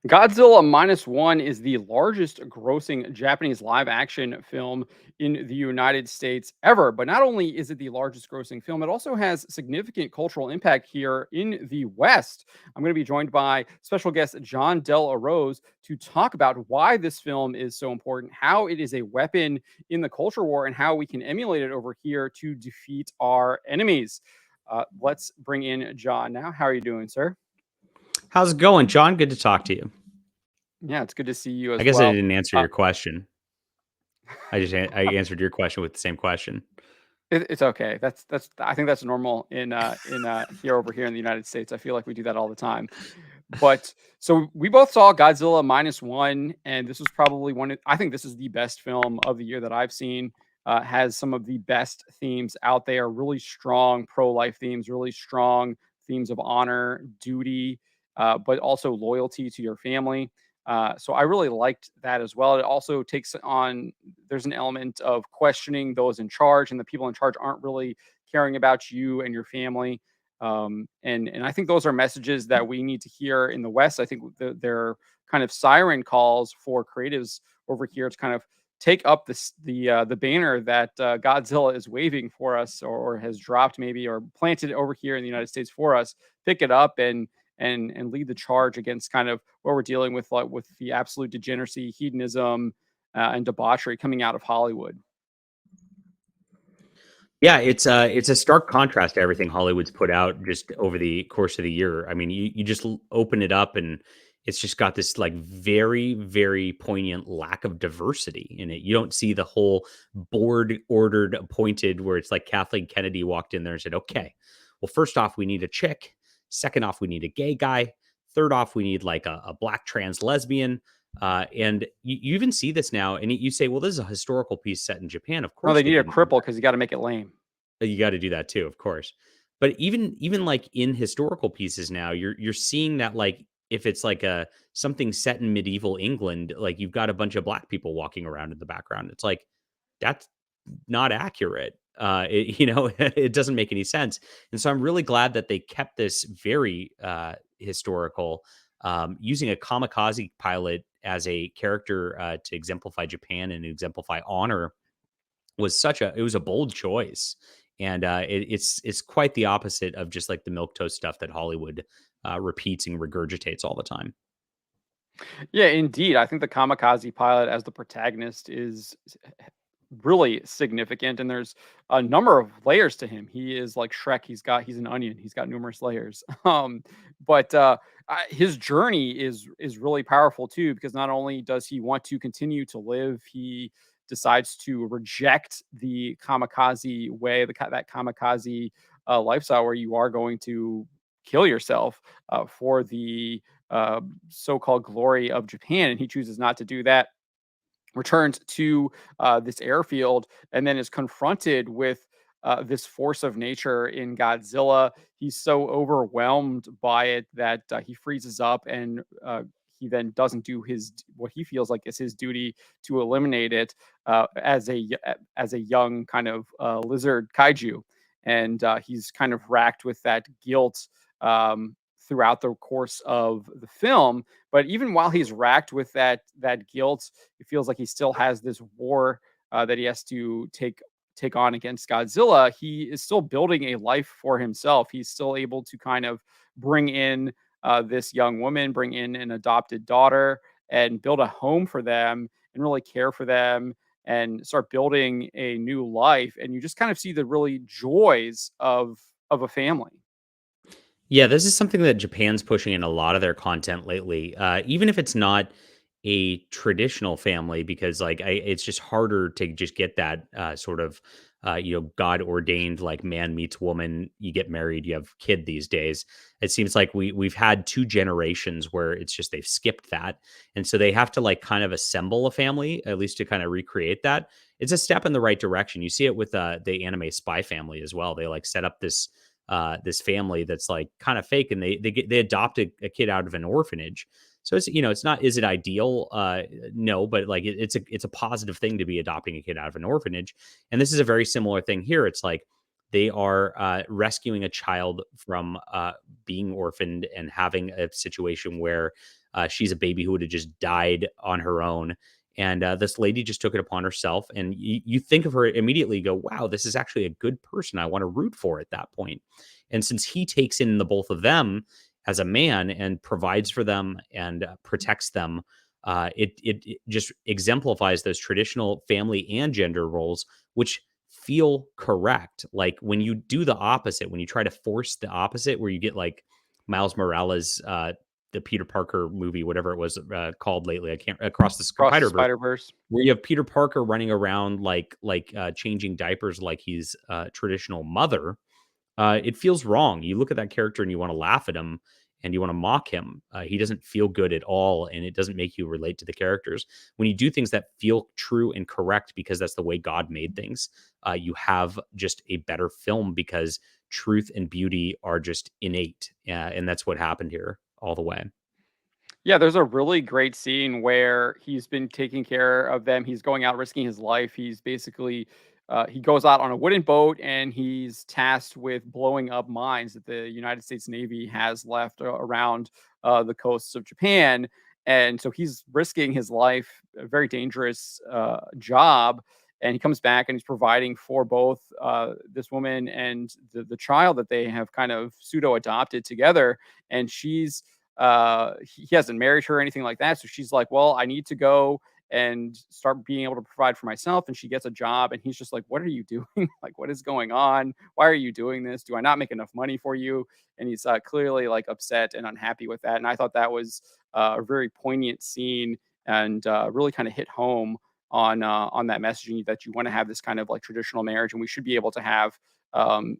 Godzilla Minus One is the largest grossing Japanese live action film in the United States ever. But not only is it the largest grossing film, it also has significant cultural impact here in the West. I'm going to be joined by special guest John Del Arroz to talk about why this film is so important, how it is a weapon in the culture war, and how we can emulate it over here to defeat our enemies. Let's bring in John now. How are you doing, sir? How's it going, John? Good to talk to you. Yeah, it's good to see you I as guess I well. didn't answer Uh, your question. I answered your question with the same question. it's okay. That's I think that's normal in here over here in the United States. I feel like we do that all the time. But so we both saw Godzilla Minus One, and this was probably I think this is the best film of the year that I've seen. Has some of the best themes out there, really strong pro-life themes, really strong themes of honor, duty, but also loyalty to your family. So I really liked that as well. It also takes on there's an element of questioning those in charge, and the people in charge aren't really caring about you and your family. And I think those are messages that we need to hear in the West. I think they're kind of siren calls for creatives over here to kind of take up the banner that Godzilla is waving for us, or has dropped maybe, or planted over here in the United States for us. Pick it up and lead the charge against kind of what we're dealing with, like with the absolute degeneracy, hedonism, and debauchery coming out of Hollywood. Yeah, it's a stark contrast to everything Hollywood's put out just over the course of the year. I mean, you just open it up and it's just got this like very, very poignant lack of diversity in it. You don't see the whole board ordered appointed where it's like Kathleen Kennedy walked in there and said, okay, well, first off, we need a chick. Second off, we need a gay guy. Third off, we need like a black trans lesbian. And you even see this now, and you say, well, this is a historical piece set in Japan. Of No, course, they they need a didn't do cripple because you got to make it lame. you got to do that too, of course. But even like in historical pieces now, you're seeing that like if it's like a something set in medieval England, like you've got a bunch of black people walking around in the background. It's like that's not accurate. It doesn't make any sense. And so I'm really glad that they kept this very historical, using a kamikaze pilot as a character to exemplify Japan and exemplify honor it was a bold choice, and it's quite the opposite of just like the milk toast stuff that Hollywood repeats and regurgitates all the time. Yeah, indeed. I think the kamikaze pilot as the protagonist is really significant, and there's a number of layers to him. He is like Shrek. He's an onion. He's got numerous layers. His journey is really powerful too, because not only does he want to continue to live, he decides to reject the kamikaze way, that kamikaze lifestyle where you are going to kill yourself for the so-called glory of Japan, and he chooses not to do that. Returns to this airfield and then is confronted with this force of nature in Godzilla. He's so overwhelmed by it that he freezes up, and he then doesn't do his what he feels like is his duty to eliminate it as a young kind of lizard kaiju, and he's kind of racked with that guilt throughout the course of the film. But even while he's racked with that guilt, it feels like he still has this war that he has to take on against Godzilla. He is still building a life for himself. He's still able to kind of bring in this young woman, bring in an adopted daughter, and build a home for them, and really care for them, and start building a new life. And you just kind of see the really joys of a family. Yeah, this is something that Japan's pushing in a lot of their content lately, even if it's not a traditional family, because it's just harder to just get that sort of God ordained like man meets woman, you get married, you have kid these days. It seems like we've had two generations where it's just they've skipped that, and so they have to like kind of assemble a family at least to kind of recreate that. It's a step in the right direction. You see it with the anime Spy Family as well. They like set up this family that's like kind of fake, and they adopt a kid out of an orphanage. So it's not, is it ideal? No, but like it's a positive thing to be adopting a kid out of an orphanage. And this is a very similar thing here. It's like they are rescuing a child from being orphaned and having a situation where She's a baby who would have just died on her own. And this lady just took it upon herself. And you think of her immediately, you go, wow, this is actually a good person. I want to root for at that point. And since he takes in the both of them as a man and provides for them and protects them, it just exemplifies those traditional family and gender roles, which feel correct. Like when you do the opposite, when you try to force the opposite, where you get like Miles Morales, the Peter Parker movie, whatever it was called lately, I can't across the Across the Spider Verse, Spider Verse. where you have Peter Parker running around like changing diapers like he's a traditional mother. It feels wrong. You look at that character and you want to laugh at him and you want to mock him. He doesn't feel good at all, and it doesn't make you relate to the characters. When you do things that feel true and correct because that's the way God made things, you have just a better film because truth and beauty are just innate. And that's what happened here all the way. Yeah, there's a really great scene where he's been taking care of them. He's going out risking his life. He's basically he goes out on a wooden boat and he's tasked with blowing up mines that the United States Navy has left around the coasts of Japan. And so he's risking his life, a very dangerous job. And he comes back and he's providing for both this woman and the child that they have kind of pseudo adopted together. And he hasn't married her or anything like that. So she's like, well, I need to go and start being able to provide for myself. And she gets a job. And he's just like, what are you doing? Like, what is going on? Why are you doing this? Do I not make enough money for you? And he's clearly like upset and unhappy with that. And I thought that was a very poignant scene and really kind of hit home on that messaging that you want to have this kind of like traditional marriage. And we should be able to have um,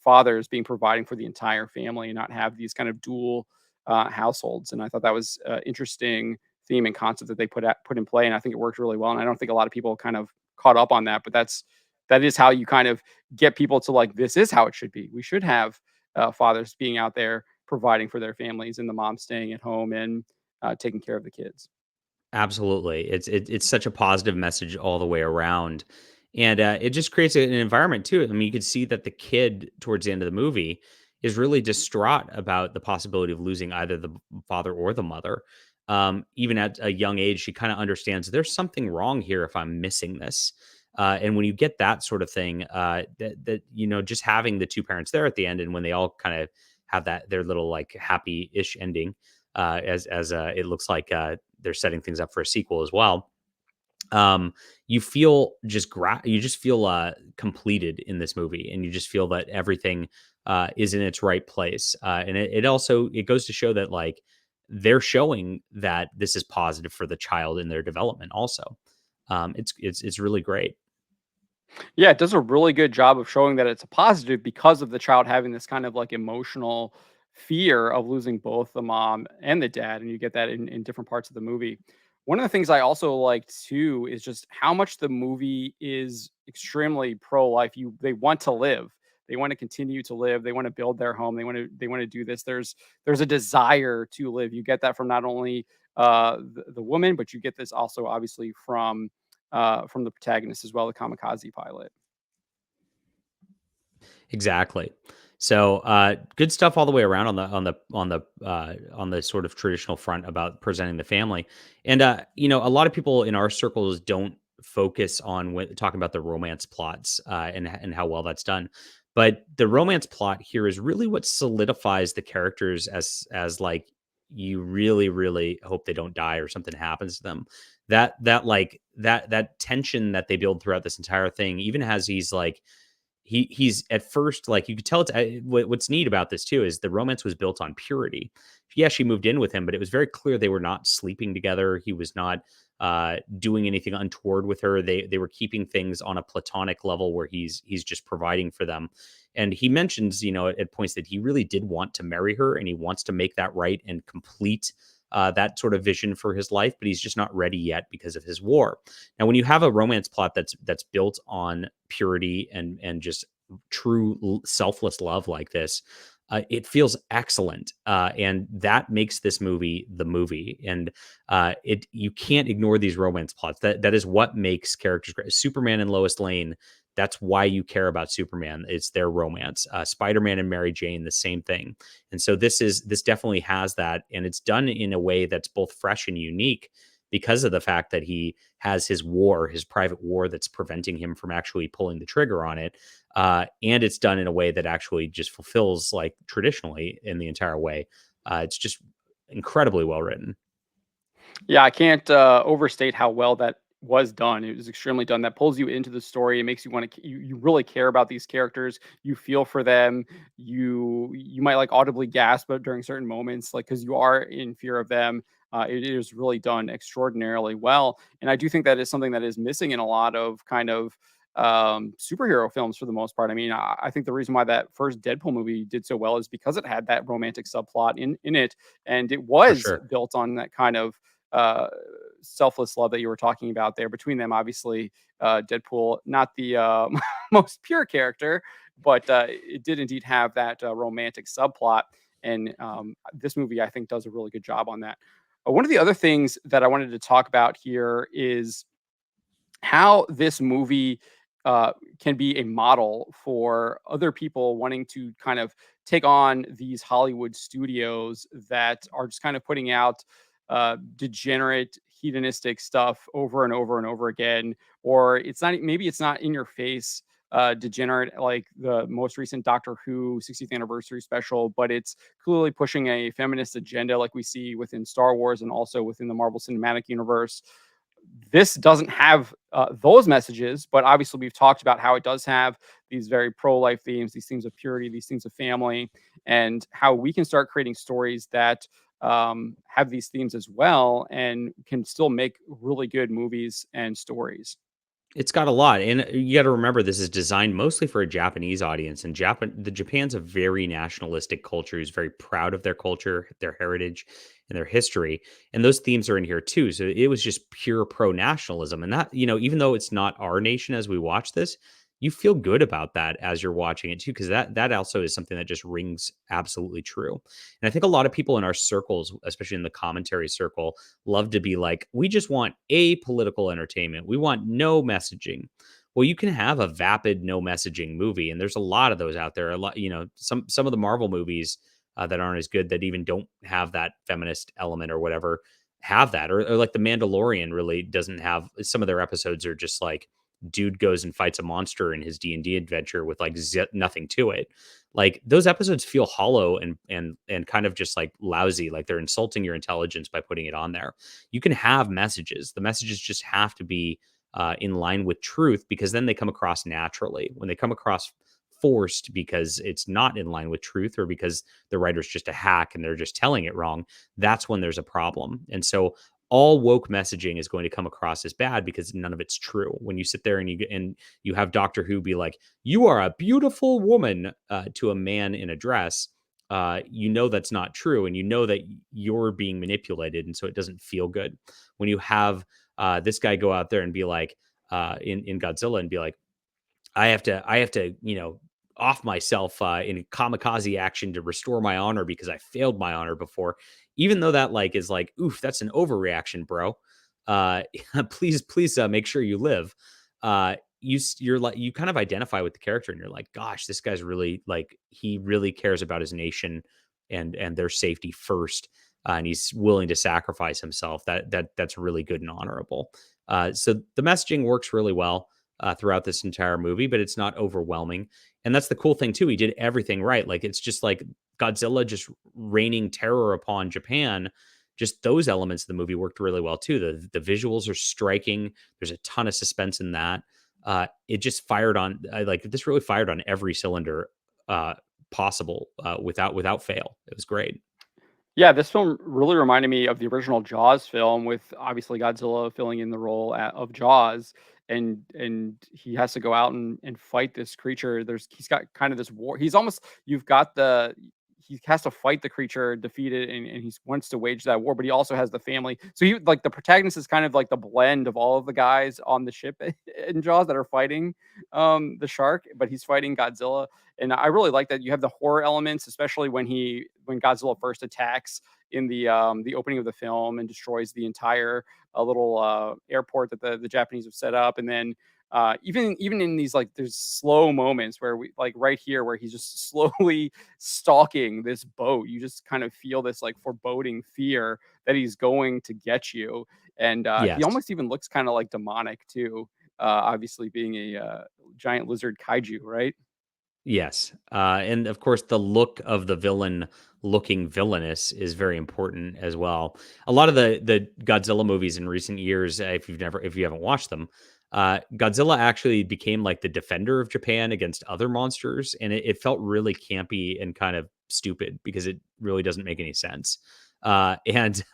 fathers being providing for the entire family and not have these kind of dual households. And I thought that was interesting theme and concept that they put in play, and I think it worked really well. And I don't think a lot of people kind of caught up on that, but that is how you kind of get people to like this is how it should be. We should have fathers being out there providing for their families, and the mom staying at home and taking care of the kids. Absolutely. It's such a positive message all the way around. And it just creates an environment too. I mean, you could see that the kid towards the end of the movie is really distraught about the possibility of losing either the father or the mother. Even at a young age, she kind of understands there's something wrong here if I'm missing this. And when you get that sort of thing, just having the two parents there at the end, and when they all kind of have that their little like happy-ish ending, as it looks like they're setting things up for a sequel as well. You feel you just feel completed in this movie, and you just feel that everything is in its right place. And it also it goes to show that like they're showing that this is positive for the child in their development. Also, it's really great. Yeah, it does a really good job of showing that it's a positive because of the child having this kind of like emotional fear of losing both the mom and the dad. And you get that in different parts of the movie. One of the things I also like too is just how much the movie is extremely pro-life. They want to live. They want to continue to live. They want to build their home. They want to do this. There's a desire to live. You get that from not only the woman, but you get this also obviously from the protagonist as well, the kamikaze pilot. Exactly. So, good stuff all the way around on the sort of traditional front about presenting the family. And a lot of people in our circles don't focus on when talking about the romance plots and how well that's done. But the romance plot here is really what solidifies the characters as like you really hope they don't die or something happens to them. That tension that they build throughout this entire thing, even as he's like he's at first like you could tell it's what's neat about this too is the romance was built on purity. Yeah, she moved in with him, but it was very clear they were not sleeping together. He was not doing anything untoward with her. They were keeping things on a platonic level where he's just providing for them. And he mentions, at points that he really did want to marry her and he wants to make that right and complete that sort of vision for his life, but he's just not ready yet because of his war. Now, when you have a romance plot that's built on purity and just true selfless love like this, it feels excellent, and that makes this movie the movie. And it you can't ignore these romance plots. That is what makes characters great. Superman and Lois Lane, That's why you care about Superman. It's their romance. Spider-Man and Mary Jane, the same thing. And so this definitely has that, and it's done in a way that's both fresh and unique because of the fact that he has his private war that's preventing him from actually pulling the trigger on it. And it's done in a way that actually just fulfills like traditionally in the entire way. It's just incredibly well written. Yeah, I can't overstate how well that was done. It was extremely done. That pulls you into the story. It makes you want to. You really care about these characters. You feel for them. You might like audibly gasp but during certain moments, like because you are in fear of them. It is really done extraordinarily well, and I do think that is something that is missing in a lot of kind of superhero films for the most part. I mean, I think the reason why that first Deadpool movie did so well is because it had that romantic subplot in it, and it For was sure. built on that kind of uh, selfless love that you were talking about there between them. Obviously, Deadpool, not the most pure character, but it did indeed have that romantic subplot. And this movie, I think, does a really good job on that. One of the other things that I wanted to talk about here is how this movie can be a model for other people wanting to kind of take on these Hollywood studios that are just kind of putting out degenerate, hedonistic stuff over and over and over again. Or it's not, maybe it's not in your face. Degenerate like the most recent Doctor Who 60th anniversary special, but it's clearly pushing a feminist agenda like we see within Star Wars and also within the Marvel Cinematic Universe. This doesn't have those messages, but obviously we've talked about how it does have these very pro-life themes, these themes of purity, these themes of family, and how we can start creating stories that have these themes as well and can still make really good movies and stories. It's got a lot, and you gotta remember this is designed mostly for a Japanese audience, and Japan's a very nationalistic culture who's very proud of their culture, their heritage, and their history, and those themes are in here too, so it was just pure pro-nationalism, and that even though it's not our nation as we watch this, you feel good about that as you're watching it too, because that also is something that just rings absolutely true, and I think a lot of people in our circles, especially in the commentary circle, love to be like, we just want apolitical entertainment. We want no messaging. Well, you can have a vapid no messaging movie, and there's a lot of those out there. A lot, some of the Marvel movies that aren't as good that even don't have that feminist element or whatever have that, or like the Mandalorian really doesn't have. Some of their episodes are just like dude goes and fights a monster in his D&D adventure with like nothing to it. Like those episodes feel hollow and kind of just like lousy, like they're insulting your intelligence by putting it on there. You can have messages. The messages just have to be in line with truth, because then they come across naturally. When they come across forced because it's not in line with truth, or because the writer's just a hack and they're just telling it wrong, that's when there's a problem. And so all woke messaging is going to come across as bad because none of it's true. When you sit there and you have Doctor Who be like, "You are a beautiful woman," to a man in a dress, that's not true, and that you're being manipulated, and so it doesn't feel good. When you have this guy go out there and be like, in Godzilla, and be like, I have to, off myself in kamikaze action to restore my honor because I failed my honor before. Even though that like is like, oof, that's an overreaction, bro. Uh, please, make sure you live. You're like, you kind of identify with the character, and you're like, gosh, this guy's really like, he really cares about his nation and their safety first, and he's willing to sacrifice himself. That's really good and honorable. So the messaging works really well throughout this entire movie, but it's not overwhelming. And that's the cool thing too. He did everything right. Like it's just like Godzilla just raining terror upon Japan. Just those elements of the movie worked really well too. The visuals are striking. There's a ton of suspense in that. It just fired on like this really fired on every cylinder uh, possible without fail. It was great. Yeah, this film really reminded me of the original Jaws film with obviously Godzilla filling in the role of Jaws, and he has to go out and fight this creature. He's got kind of this war. He's almost you've got the he has to fight the creature, defeat it, and he wants to wage that war. But he also has the family. So he like the protagonist is kind of like the blend of all of the guys on the ship in Jaws that are fighting the shark, but he's fighting Godzilla, and I really like that you have the horror elements, especially when Godzilla first attacks in the opening of the film and destroys the entire little airport that the Japanese have set up, and then Even in these like there's slow moments where we like right here where he's just slowly stalking this boat. You just kind of feel this like foreboding fear that he's going to get you, and he Yes. almost even looks kind of like demonic too. Obviously, being a giant lizard kaiju, right? Yes, and of course, the look of the villain looking villainous is very important as well. A lot of the Godzilla movies in recent years, if you haven't watched them, Godzilla actually became like the defender of Japan against other monsters, and it felt really campy and kind of stupid because it really doesn't make any sense. And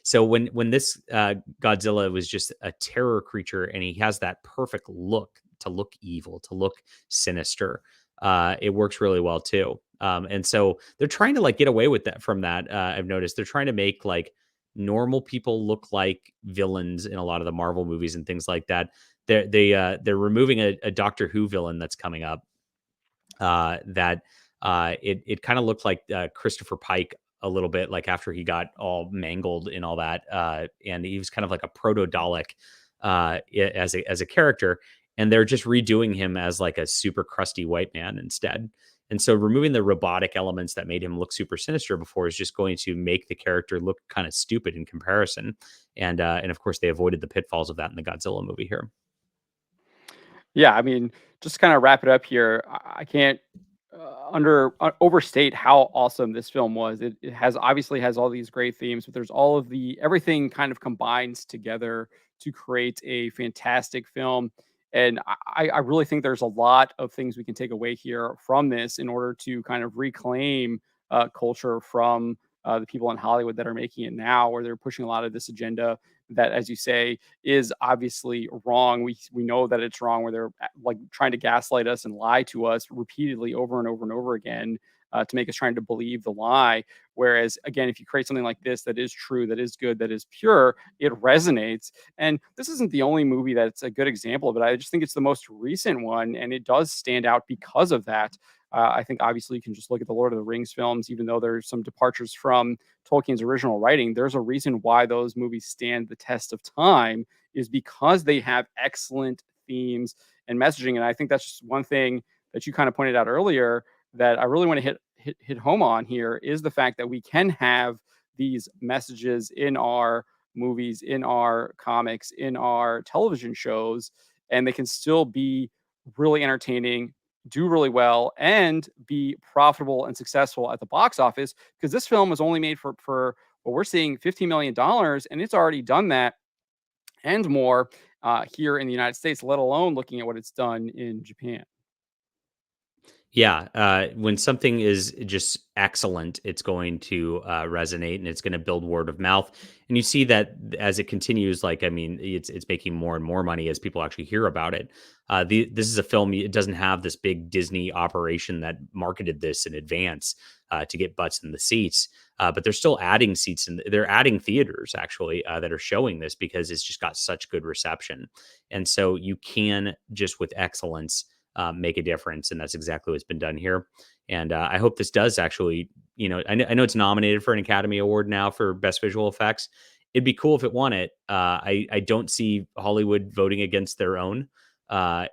so when this Godzilla was just a terror creature, and he has that perfect look to look evil, to look sinister, it works really well too. And so they're trying to like get away with that from that. I've noticed they're trying to make like normal people look like villains in a lot of the Marvel movies and things like that. They're removing a Doctor Who villain that's coming up, that it kind of looked like Christopher Pike a little bit, like after he got all mangled and all that, and he was kind of like a proto Dalek as a character, and they're just redoing him as like a super crusty white man instead. And so removing the robotic elements that made him look super sinister before is just going to make the character look kind of stupid in comparison. And of course they avoided the pitfalls of that in the Godzilla movie here. Yeah, I mean, just kind of wrap it up here. I can't overstate how awesome this film was. It has obviously has all these great themes, but there's all of the everything kind of combines together to create a fantastic film. And I really think there's a lot of things we can take away here from this in order to kind of reclaim culture from the people in Hollywood that are making it now, where they're pushing a lot of this agenda that, as you say, is obviously wrong. We know that it's wrong, where they're like trying to gaslight us and lie to us repeatedly over and over and over again, to make us trying to believe the lie. Whereas again, if you create something like this that is true, that is good, that is pure, it resonates. And this isn't the only movie that's a good example of it. I just think it's the most recent one, and it does stand out because of that. I think obviously you can just look at the Lord of the Rings films, even though there's some departures from Tolkien's original writing. There's a reason why those movies stand the test of time, is because they have excellent themes and messaging. And I think that's just one thing that you kind of pointed out earlier that I really want to hit home on here, is the fact that we can have these messages in our movies, in our comics, in our television shows, and they can still be really entertaining, do really well, and be profitable and successful at the box office. Because this film was only made for what we're seeing $15 million, and it's already done that and more here in the United States, let alone looking at what it's done in Japan. Yeah, when something is just excellent, it's going to resonate and it's going to build word of mouth. And you see that as it continues. Like, I mean, it's making more and more money as people actually hear about it. This is a film. It doesn't have this big Disney operation that marketed this in advance to get butts in the seats. But they're still adding seats, and they're adding theaters actually that are showing this because it's just got such good reception. And so you can just with excellence make a difference, and that's exactly what's been done here. And I hope this does actually, I know it's nominated for an Academy Award now for Best Visual Effects. It'd be cool if it won it. I don't see Hollywood voting against their own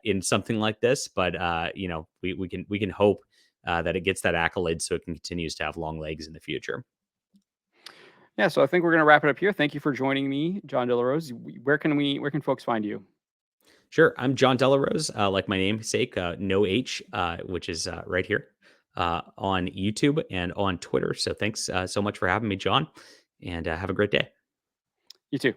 in something like this, but we can hope that it gets that accolade so it continues to have long legs in the future. Yeah, so I think we're gonna wrap it up here. Thank you for joining me, John Delarose. Where can folks find you? Sure. I'm John Delarose, like my namesake, no H, which is right here on YouTube and on Twitter. So thanks so much for having me, John, and have a great day. You too.